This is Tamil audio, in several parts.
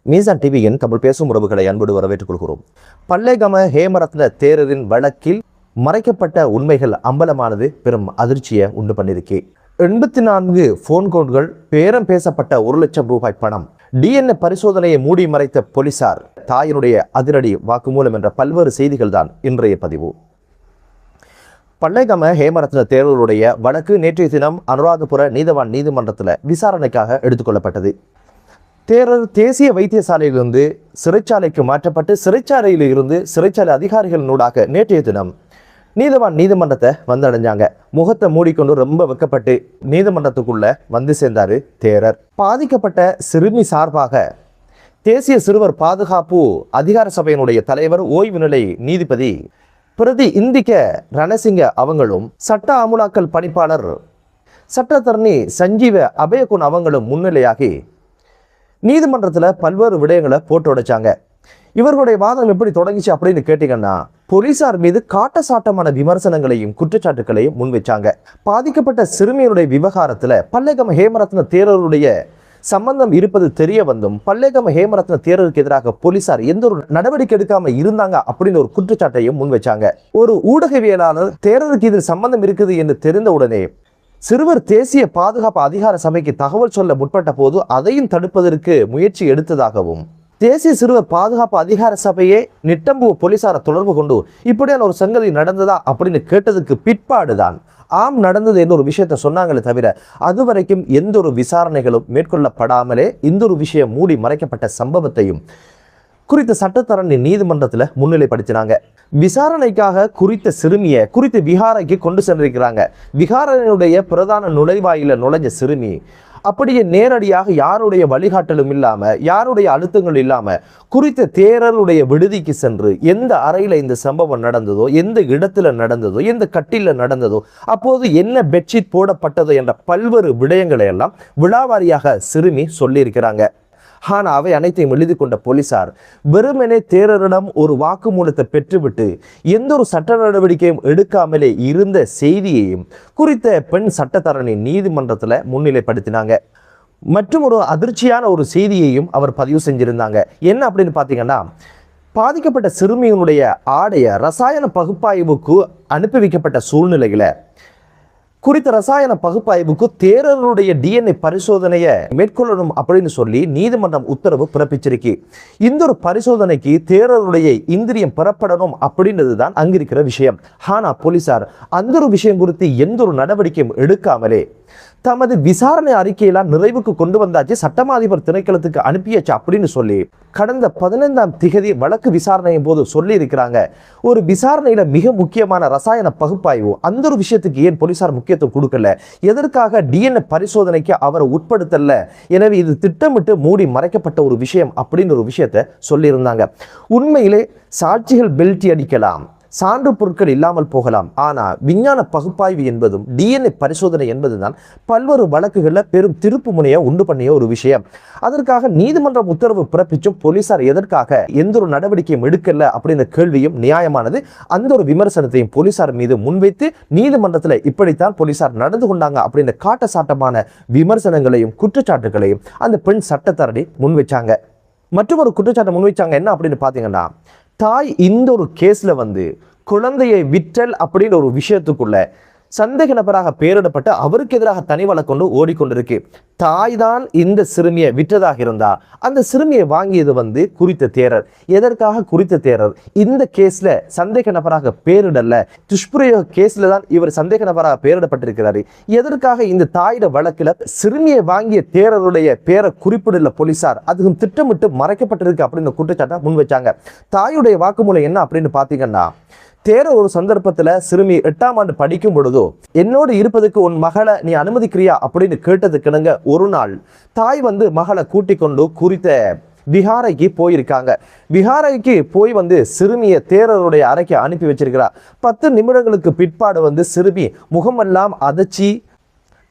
மீசான் டிவியின் தமிழ் பேசும் உறவுகளை அன்போடு வரவேற்றுக் கொள்கிறோம். பல்லேகம ஹேமரத்ன தேரரின் வழக்கில் மறைக்கப்பட்ட உண்மைகள் அம்பலமானது பெரும் அதிர்ச்சியை உண்டு பண்ணிருக்கு. 84 போன் கோல்கள், பேரம் பேசப்பட்ட 1 லட்சம் ரூபாய் பணம், DNA பரிசோதனையை மூடி மறைத்த போலீசார், தாயினுடைய அதிரடி வாக்குமூலம் என்ற பல்வேறு செய்திகள் தான் இன்றைய பதிவு. பல்லேகம ஹேமரத்ன தேரருடைய வழக்கு நேற்றைய தினம் அனுராதபுர நீதவான் நீதிமன்றத்தில் விசாரணைக்காக எடுத்துக்கொள்ளப்பட்டது. தேரர் தேசிய வைத்தியசாலையிலிருந்து சிறைச்சாலைக்கு மாற்றப்பட்டு சிறைச்சாலையில் இருந்து சிறைச்சாலை அதிகாரிகளினூடாக நேற்றைய தினம் நீதவான் நீதிமன்றத்தை வந்தடைஞ்சாங்க. முகத்தை மூடிக்கொண்டு ரொம்ப வெக்கப்பட்டு நீதிமன்றத்துக்குள்ள வந்து சேர்ந்தாரு தேரர். பாதிக்கப்பட்ட சிறுமி சார்பாக தேசிய சிறுவர் பாதுகாப்பு அதிகார சபையினுடைய தலைவர் ஓய்வு நிலை நீதிபதி பிரதி இந்திக ரணசிங்க அவங்களும், சட்ட அமுலாக்கல் பணிப்பாளர் சட்டத்தரணி சஞ்சீவ அபயகுன் அவங்களும் முன்னிலையாகி நீதிமன்றத்தில் பல்வேறு விடயங்களை போட்டு உடைச்சாங்க. இவர்களுடைய வாதம் எப்படி தொடங்கிச்சு அப்படின்னு கேட்டீங்கன்னா, போலீசார் மீது காட்டசாட்டமான விமர்சனங்களையும் குற்றச்சாட்டுகளையும் முன்வைச்சாங்க. பாதிக்கப்பட்ட சிறுமியினுடைய விவகாரத்தில் பல்லேகம ஹேமரத்ன தேரருடைய சம்பந்தம் இருப்பது தெரிய வந்தும் பல்லேகம ஹேமரத்ன தேரருக்கு எதிராக போலீசார் எந்த ஒரு நடவடிக்கை எடுக்காம இருந்தாங்க அப்படின்னு ஒரு குற்றச்சாட்டையும் முன்வைச்சாங்க. ஒரு ஊடகவியலாளர் தேரருக்கு இதில் சம்பந்தம் இருக்குது என்று தெரிந்த உடனே சிறுவர் தேசிய பாதுகாப்பு அதிகார சபைக்கு தகவல் சொல்ல முற்பட்ட போது அதையும் தடுப்பதற்கு முயற்சி எடுத்ததாகவும், தேசிய சிறுவர் பாதுகாப்பு அதிகார சபையே நிட்டம்பு போலீசாரை தொடர்பு கொண்டு இப்படியான ஒரு சங்கதி நடந்ததா அப்படின்னு கேட்டதுக்கு பிற்பாடுதான் ஆம் நடந்தது என்ற ஒரு விஷயத்தை சொன்னாங்களே தவிர அதுவரைக்கும் எந்த ஒரு விசாரணைகளும் மேற்கொள்ளப்படாமலே இந்த ஒரு விஷயம் மூடி மறைக்கப்பட்ட சம்பவத்தையும் குறித்த சட்டத்தரணி நீதிமன்றத்தில் முன்னிலைப்படுத்தினாங்க. விசாரணைக்காக குறித்த சிறுமியை குறித்த விஹாரைக்கு கொண்டு சென்றிருக்கிறாங்க. விஹாரனுடைய பிரதான நுழைவாயில நுழைஞ்ச சிறுமி அப்படியே நேரடியாக யாருடைய வழிகாட்டலும் இல்லாம, யாருடைய அழுத்தங்கள் இல்லாம குறித்த தேரருடைய விடுதிக்கு சென்று எந்த அறையில இந்த சம்பவம் நடந்ததோ, எந்த இடத்துல நடந்ததோ, எந்த கட்டில நடந்ததோ, அப்போது என்ன பெட்ஷீட் போடப்பட்டதோ என்ற பல்வேறு விடயங்களை எல்லாம் விழாவாரியாக சிறுமி சொல்லியிருக்கிறாங்க. ஆனால் அவை அனைத்தையும் எழுதி கொண்ட போலீசார் வெறுமனே தேரரிடம் ஒரு வாக்குமூலத்தை பெற்றுவிட்டு எந்த ஒரு சட்ட நடவடிக்கையும் எடுக்காமலே இருந்த செய்தியையும் குறித்த பெண் சட்டத்தரணி நீதிமன்றத்தில் முன்னிலைப்படுத்தினாங்க. மற்றும் ஒரு அதிர்ச்சியான ஒரு செய்தியையும் அவர் பதிவு செஞ்சிருந்தாங்க. என்ன அப்படின்னு பார்த்தீங்கன்னா, பாதிக்கப்பட்ட சிறுமியினுடைய ஆடைய ரசாயன பகுப்பாய்வுக்கு அனுப்பி வைக்கப்பட்ட சூழ்நிலையில குறித்த ரசாயன பகுப்பாய்வுக்கு தேரருடைய DNA பரிசோதனையை மேற்கொள்ளணும் அப்படின்னு சொல்லி நீதிமன்றம் உத்தரவு பிறப்பிச்சிருக்கு. இந்த ஒரு பரிசோதனைக்கு தேரருடைய இந்திரியம் பெறப்படணும் அப்படின்றது தான் அங்கிருக்கிற விஷயம். ஆனா போலீசார் அந்த ஒரு விஷயம் குறித்து எந்த ஒரு நடவடிக்கையும் எடுக்காமலே தமது விசாரணை அறிக்கையெல்லாம் நிறைவுக்கு கொண்டு வந்தாச்சு, சட்டமாதிபர் திணைக்களத்துக்கு அனுப்பியாச்சு அப்படின்னு சொல்லி கடந்த 15ஆம் திகதி வழக்கு விசாரணையின் போது சொல்லி இருக்கிறாங்க. ஒரு விசாரணையில மிக முக்கியமான ரசாயன பகுப்பாய்வு, அந்த ஒரு விஷயத்துக்கு ஏன் போலீசார் முக்கியத்துவம் கொடுக்கல, எதற்காக DNA பரிசோதனைக்கு அவரை உட்படுத்தல, எனவே இது திட்டமிட்டு மூடி மறைக்கப்பட்ட ஒரு விஷயம் அப்படின்னு ஒரு விஷயத்த சொல்லியிருந்தாங்க. உண்மையிலே சாட்சிகள் பெல்ட்டி அடிக்கலாம், சான்று பொருட்கள் இல்லாமல் போகலாம், ஆனால் விஞ்ஞான பகுப்பாய்வு என்பதும் DNA பரிசோதனை என்பதுதான் பல்வேறு வழக்குகளில் பெரும் திருப்பு முனையை உண்டு பண்ணிய ஒரு விஷயம். அதற்காக நீதிமன்றம் உத்தரவு பிறப்பிச்சும் போலீசார் எதற்காக எந்த ஒரு நடவடிக்கையும் எடுக்கல அப்படின்ற கேள்வியும் நியாயமானது. அந்த ஒரு விமர்சனத்தையும் போலீசார் மீது முன்வைத்து நீதிமன்றத்தில் இப்படித்தான் போலீசார் நடந்து கொண்டாங்க அப்படின்ற காட்டசாட்டமான விமர்சனங்களையும் குற்றச்சாட்டுகளையும் அந்த பெண் சட்டத்தரணி முன்வைச்சாங்க. மற்றும் ஒரு குற்றச்சாட்டை முன்வைச்சாங்க. என்ன அப்படின்னு பார்த்தீங்கன்னா, தாய் இந்த ஒரு கேஸ்ல குழந்தையை விற்றல் அப்படின்ற ஒரு விஷயத்துக்குள்ள சந்தேக நபராக பெயரிடப்பட்டு அவருக்கு எதிராக தனி வழக்கு கொண்டு ஓடிக்கொண்டிருக்கு. தாய் தான் இந்த சிறுமியை விற்றதாக இருந்தா அந்த சிறுமியை வாங்கியது குறித்த தேரர். எதற்காக குறித்த தேரர் இந்த கேஸ்ல சந்தேக நபராக பெயரிடல, துஷ்பிரயோக கேஸ்ல தான் இவர் சந்தேக நபராக பெயரிடப்பட்டிருக்கிறாரு. எதற்காக இந்த தாயிட வழக்குல சிறுமியை வாங்கிய தேரருடைய பேரை குறிப்பிடல போலீசார், அதுவும் திட்டமிட்டு மறைக்கப்பட்டிருக்கு அப்படின்னு குற்றச்சாட்டை முன்வைச்சாங்க. தாயுடைய வாக்குமூலம் என்ன அப்படின்னு பாத்தீங்கன்னா, தேரர் ஒரு சந்தர்ப்பத்தில் சிறுமி 8ஆம் ஆண்டு படிக்கும் பொழுதோ என்னோடு இருப்பதுக்கு உன் மகளை நீ அனுமதிக்கிறியா அப்படின்னு கேட்டதுக்கிணங்க ஒரு நாள் தாய் மகளை கூட்டிக் கொண்டு குறித்த விஹாரைக்கு போயிருக்காங்க. விஹாரைக்கு போய் சிறுமியை தேரருடைய அறைக்கு அனுப்பி வச்சிருக்கிறா. 10 நிமிடங்களுக்கு பிற்பாடு சிறுமி முகமெல்லாம் அதச்சி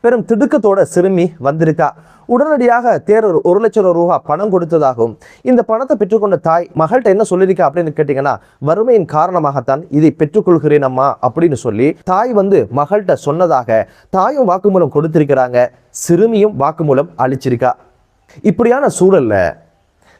பெரும் திடுக்கத்தோட சிறுமி வந்திருக்கா. உடனடியாக தேரர் 1 லட்சம் ரூபாய் பணம் கொடுத்ததாகவும், இந்த பணத்தை பெற்றுக்கொண்ட தாய் மகள்கிட்ட என்ன சொல்லியிருக்கா அப்படின்னு கேட்டீங்கன்னா, வறுமையின் காரணமாகத்தான் இதை பெற்றுக்கொள்கிறேன் அம்மா அப்படின்னு சொல்லி தாய் மகள்கிட்ட சொன்னதாக தாயும் வாக்குமூலம் கொடுத்திருக்கிறாங்க, சிறுமியும் வாக்குமூலம் அளிச்சிருக்கா. இப்படியான சூழல்ல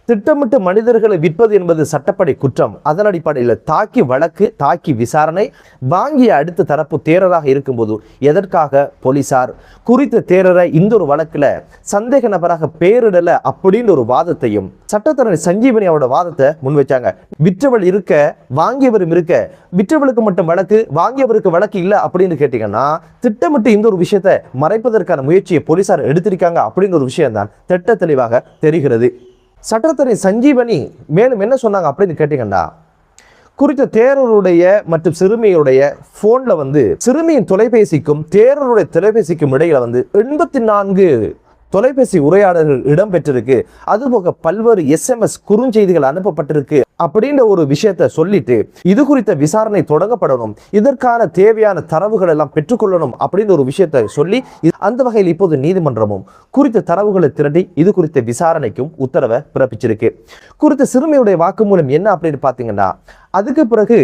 திட்டமிட்டு மனிதர்களை விற்பது என்பது சட்டப்படி குற்றம். அதன் அடிப்படையில் தாக்கி வழக்கு, தாக்கி விசாரணை, வாங்கிய அடுத்த தரப்பு தேரராக இருக்கும்போது எதற்காக போலீசார் குறித்த தேரரை இந்த ஒரு வழக்குல சந்தேக நபராக பேரிடல அப்படின்ற ஒரு வாதத்தையும் சட்டத்தரணி சஞ்சீவனி அவரோட வாதத்தை முன்வைச்சாங்க. விற்றவள் இருக்க வாங்கியவரும் இருக்க, விற்றவளுக்கு மட்டும் வழக்கு, வாங்கியவருக்கு வழக்கு இல்லை அப்படின்னு கேட்டீங்கன்னா திட்டமிட்டு இந்த ஒரு விஷயத்தை மறைப்பதற்கான முயற்சியை போலீசார் எடுத்திருக்காங்க அப்படின்ற ஒரு விஷயம் தான் திட்ட தெளிவாக தெரிகிறது. சட்டத்தரணி சஞ்சீவனி மேலும் என்ன சொன்னாங்க அப்படின்னு கேட்டீங்கன்னா, குறித்த தேரருடைய மற்றும் சிறுமியுடைய போன்ல சிறுமியின் தொலைபேசிக்கும் தேரருடைய தொலைபேசிக்கும் இடையில 84 தொலைபேசி உரையாடல்கள் இடம்பெற்றிருக்கு. அதுபோக பல்வேறு SMS குறுஞ்செய்திகள் அனுப்பப்பட்டிருக்கு அப்படின்ற ஒரு விஷயத்தை சொல்லிட்டு இது குறித்த விசாரணை தொடங்கப்படணும், இதற்கான தேவையான தரவுகள் எல்லாம் பெற்றுக்கொள்ளணும் அப்படின்னு ஒரு விஷயத்தை சொல்லி அந்த வகையில் இப்போது நீதிமன்றமும் குறித்த தரவுகளை திரட்டி இது குறித்த விசாரணைக்கும் உத்தரவை பிறப்பிச்சிருக்கு. குறித்த சிறுமியுடைய வாக்குமூலம் என்ன அப்படின்னு பார்த்தீங்கன்னா, அதுக்கு பிறகு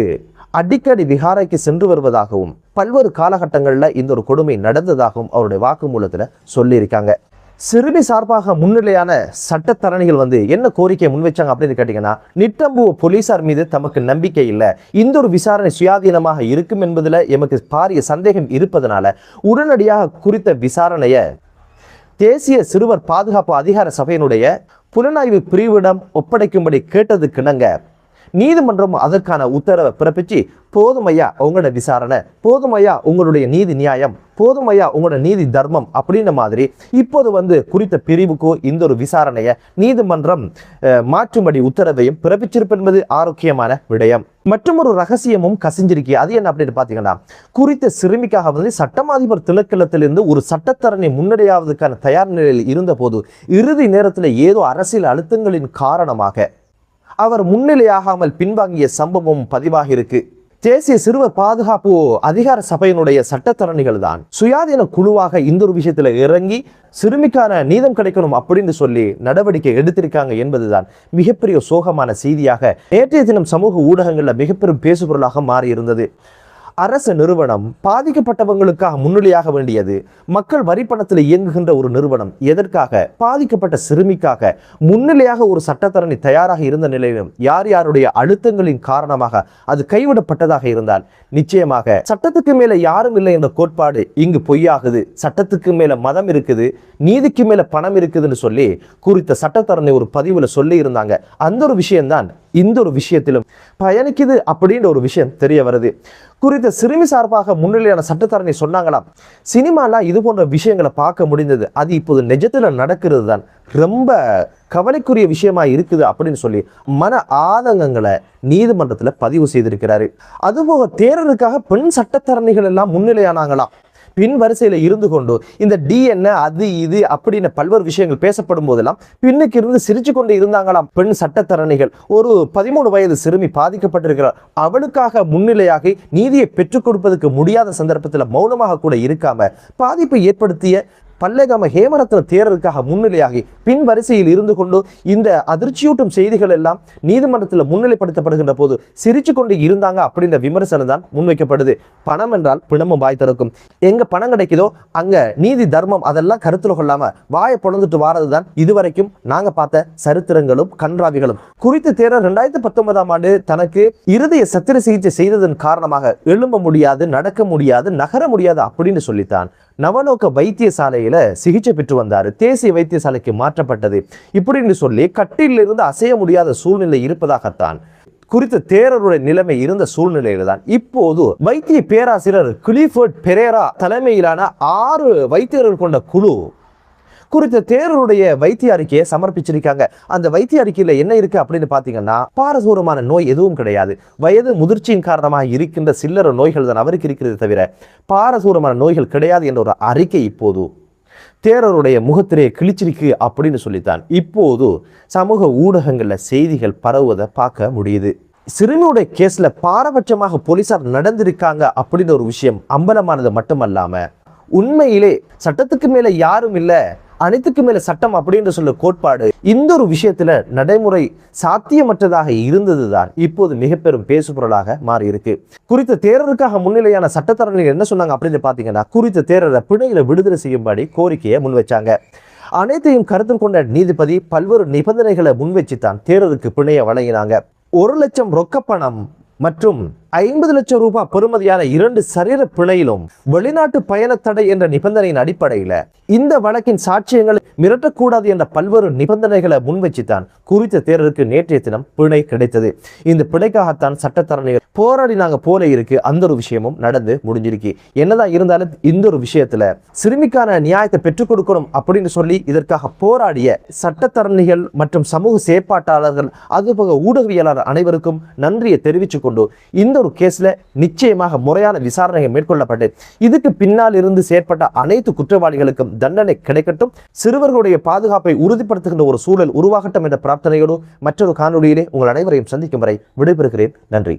அடிக்கடி விகாரைக்கு சென்று வருவதாகவும் பல்வேறு காலகட்டங்களில் இந்த ஒரு கொடுமை நடந்ததாகவும் அவருடைய வாக்குமூலத்தில் சொல்லியிருக்காங்க. சிறுமி சார்பாக முன்னிலையான சட்டத்தரணிகள் என்ன கோரிக்கையை முன்வைச்சாங்க அப்படின்னு கேட்டீங்கன்னா, நிட்டம்பு போலீசார் மீது தமக்கு நம்பிக்கை இல்லை, இந்த ஒரு விசாரணை சுயாதீனமாக இருக்கும் என்பதில் எமக்கு பாரிய சந்தேகம் இருப்பதனால உடனடியாக குறித்த விசாரணையை தேசிய சிறுவர் பாதுகாப்பு அதிகார சபையினுடைய புலனாய்வு பிரிவிடம் ஒப்படைக்கும்படி கேட்டதுக்கிணங்க நீதிமன்றம் அதற்கான உத்தரவை பிறப்பிச்சு, போதுமையா உங்களோட விசாரணை, போதுமையா உங்களுடைய நீதி நியாயம், போதுமையா உங்களோட நீதி தர்மம் அப்படின்ற மாதிரி இப்போது குறித்த பிரிவுக்கோ இந்த ஒரு விசாரணையை நீதிமன்றம் மாற்றும்படி உத்தரவையும் பிறப்பிச்சிருப்பது ஆரோக்கியமான விடயம். மற்றும் ஒரு ரகசியமும் கசிஞ்சிருக்கு. அது என்ன அப்படின்னு பார்த்தீங்கன்னா, குறித்த சிறுமிக்காக சட்டமா அதிபர் திணைக்களத்திலிருந்து ஒரு சட்டத்தரணி முன்னடையாவதற்கான தயார் நிலையில் இருந்த போது இறுதி நேரத்தில் ஏதோ அரசியல் அழுத்தங்களின் காரணமாக அவர் முன்னிலையாகாமல் பின்வாங்கிய சம்பவம் பதிவாகி இருக்கு. தேசிய சிறுவர் பாதுகாப்பு அதிகார சபையினுடைய சட்டத்தரணிகள் தான் சுயாதீன குழுவாக இந்த ஒரு விஷயத்துல இறங்கி சிறுமிக்கான நீதம் கிடைக்கணும் அப்படின்னு சொல்லி நடவடிக்கை எடுத்திருக்காங்க என்பதுதான் மிகப்பெரிய சோகமான செய்தியாக நேற்றைய தினம் சமூக ஊடகங்கள்ல மிகப்பெரும் பேசுபொருளாக மாறி இருந்தது. அரசு நிறுவனம் பாதிக்கப்பட்டவங்களுக்காக முன்னிலையாக வேண்டியது மக்கள் வரிப்பணத்தில் இயங்குகின்ற ஒரு நிறுவனம் எதற்காக பாதிக்கப்பட்ட சிறுமிக்காக முன்னிலையாக ஒரு சட்டத்தரணி தயாராக இருந்த நிலையிலும் யார் யாருடைய அழுத்தங்களின் காரணமாக அது கைவிடப்பட்டதாக இருந்தால் நிச்சயமாக சட்டத்துக்கு மேல யாரும் இல்லை என்ற கோட்பாடு இங்கு பொய்யாகுது. சட்டத்துக்கு மேல மதம் இருக்குது, நீதிக்கு மேல பணம் இருக்குதுன்னு சொல்லி குறித்த சட்டத்தரணி ஒரு பதிவுல சொல்லி இருந்தாங்க. அந்த ஒரு விஷயம்தான் இந்த ஒரு விஷயத்திலும் பயணிக்குது அப்படின்ற ஒரு விஷயம் தெரிய வருது. குறித்த சிறுமி சார்பாக முன்னிலையான சட்டத்தரணி சொன்னாங்களாம், சினிமாலாம் இது போன்ற விஷயங்களை பார்க்க முடிந்தது, அது இப்போது நிஜத்துல நடக்கிறது தான் ரொம்ப கவலைக்குரிய விஷயமா இருக்குது அப்படின்னு சொல்லி மன ஆதங்கங்களை நீதிமன்றத்தில் பதிவு செய்திருக்கிறாரு. அதுபோக தேரருக்காக பெண் சட்டத்தரணிகள் எல்லாம் முன்னிலையானாங்களாம். பின் வரிசையில இருந்து கொண்டு இந்த DNA அது இது அப்படின்னு பல்வேறு விஷயங்கள் பேசப்படும் போதெல்லாம் பின்னுக்கு இருந்து சிரிச்சு கொண்டு இருந்தாங்களாம் பெண் சட்டத்தரணிகள். ஒரு 13 வயது சிறுமி பாதிக்கப்பட்டிருக்கிறார், அவளுக்காக முன்னிலையாகி நீதியை பெற்றுக் கொடுப்பதற்கு முடியாத சந்தர்ப்பத்தில் மௌனமாக கூட இருக்காம பாதிப்பை ஏற்படுத்திய பல்லேகாம ஹேமரத்ன தேரருக்காக முன்னிலையாகி பின் வரிசையில் இருந்து கொண்டு இந்த அதிர்ச்சியூட்டும் செய்திகள் எல்லாம் நீதிமன்றத்தில் முன்னிலைப்படுத்தப்படுகின்ற போது சிரிச்சு கொண்டு இருந்தாங்க அப்படின்ற விமர்சனம் தான் முன்வைக்கப்படுது. பணம் என்றால் பிணமும் வாய் திறக்கும், எங்க பணம் கிடைக்குதோ அங்க நீதி தர்மம் அதெல்லாம் கருத்துல கொள்ளாம வாயை பொழந்துட்டு வாரதுதான் இதுவரைக்கும் நாங்க பார்த்த சரித்திரங்களும் கன்றாவிகளும். குறித்த தேரர் 2019ஆம் ஆண்டு தனக்கு இருதய சத்திர சிகிச்சை செய்ததன் காரணமாக எழும்ப முடியாது, நடக்க முடியாது, நகர முடியாது அப்படின்னு சொல்லித்தான் நவலோக வைத்தியசாலையில சிகிச்சை பெற்று வந்தாரு. தேசிய வைத்தியசாலைக்கு மாற்றப்பட்டது இப்படின்னு சொல்லி கட்டிலிருந்து அசைய முடியாத சூழ்நிலை இருப்பதாகத்தான் குறித்த தேரருடைய நிலைமை இருந்த சூழ்நிலையில தான் இப்போது வைத்திய பேராசிரியர் கிளிஃபோர்ட் பெரேரா தலைமையிலான 6 வைத்தியர்கள் கொண்ட குழு குறித்த தேரருடைய வைத்திய அறிக்கையை சமர்ப்பிச்சிருக்காங்க. அந்த வைத்திய அறிக்கையில என்ன இருக்கு அப்படின்னு பாத்தீங்கன்னா, பாரதூரமான நோய் எதுவும் கிடையாது, வயது முதிர்ச்சியின் காரணமாக இருக்கின்ற சில்லற நோய்கள் தான் அவருக்கு இருக்கிறது தவிர பாரதூரமான நோய்கள் கிடையாது என்ற ஒரு அறிக்கை இப்போது தேரருடைய முகத்திரையை கிழிச்சிருக்கு அப்படின்னு சொல்லித்தான் இப்போது சமூக ஊடகங்கள்ல செய்திகள் பரவுவதை பார்க்க முடியுது. சிறுமியுடைய கேஸ்ல பாரபட்சமாக போலீசார் நடந்திருக்காங்க அப்படின்னு ஒரு விஷயம் அம்பலமானது மட்டுமல்லாம உண்மையிலே சட்டத்துக்கு மேல யாரும் இல்ல, அனைத்துக்கு மேல சட்டம் அப்படின்னு சொல்ல கோட்பாடு இந்த ஒரு விஷயத்துல நடைமுறை சாத்தியமற்றதாக இருந்ததுதான் இப்போது மிக பெரும் பேசுபொருளாக மாறி இருக்கு. குறித்த தேரருக்காக முன்னிலையான சட்டத்தரணிகள் என்ன சொன்னாங்க அப்படின்னு பாத்தீங்கன்னா, குறித்த தேரரை பிணையில விடுதலை செய்யும்படி கோரிக்கையை முன் வச்சாங்க. அனைத்தையும் கருத்தில் கொண்ட நீதிபதி பல்வேறு நிபந்தனைகளை முன்வச்சுத்தான் தேரருக்கு பிணையை வழங்கினாங்க. 1 லட்சம் ரொக்கப்பணம் மற்றும் 50 லட்சம் ரூபாய் பெறுமதியான 2 சரீர பிணையிலும் வெளிநாட்டு பயண தடை என்ற நிபந்தனையின் அடிப்படையில் இந்த வழக்கின் சாட்சியங்களை மிரட்டக்கூடாது என்ற பல்வேறு நிபந்தனைகளை முன்வச்சுத்தான் குறித்த தேரருக்கு நேற்றைய தினம் பிணை கிடைத்தது. இந்த பிணைக்காகத்தான் சட்டத்தரணிகள் போராடினாங்க போல இருக்கு. அந்த ஒரு விஷயமும் நடந்து முடிஞ்சிருக்கு. என்னதான் இருந்தாலும் இந்த ஒரு விஷயத்துல சிறுமிக்கான நியாயத்தை பெற்றுக் கொடுக்கணும் அப்படின்னு சொல்லி இதற்காக போராடிய சட்டத்தரணிகள் மற்றும் சமூக செயற்பாட்டாளர்கள் அதுபோக ஊடகவியலாளர் அனைவருக்கும் நன்றியை தெரிவித்துக் கொண்டு இந்த ஒரு கேஸ்ல நிச்சயமாக முறையான விசாரணைகள் மேற்கொள்ளப்பட்டு இதுக்கு பின்னால் இருந்து செயற்பட்ட அனைத்து குற்றவாளிகளுக்கும் தண்டனை கிடைக்கட்டும், சிறுவர்களுடைய பாதுகாப்பை உறுதிப்படுத்துகின்ற ஒரு சூழல் உருவாகட்டும் என்ற பிரார்த்தனையோடு மற்றொரு காணொலியிலே உங்கள் அனைவரையும் சந்திக்கும் வரை விடைபெறுகிறேன். நன்றி.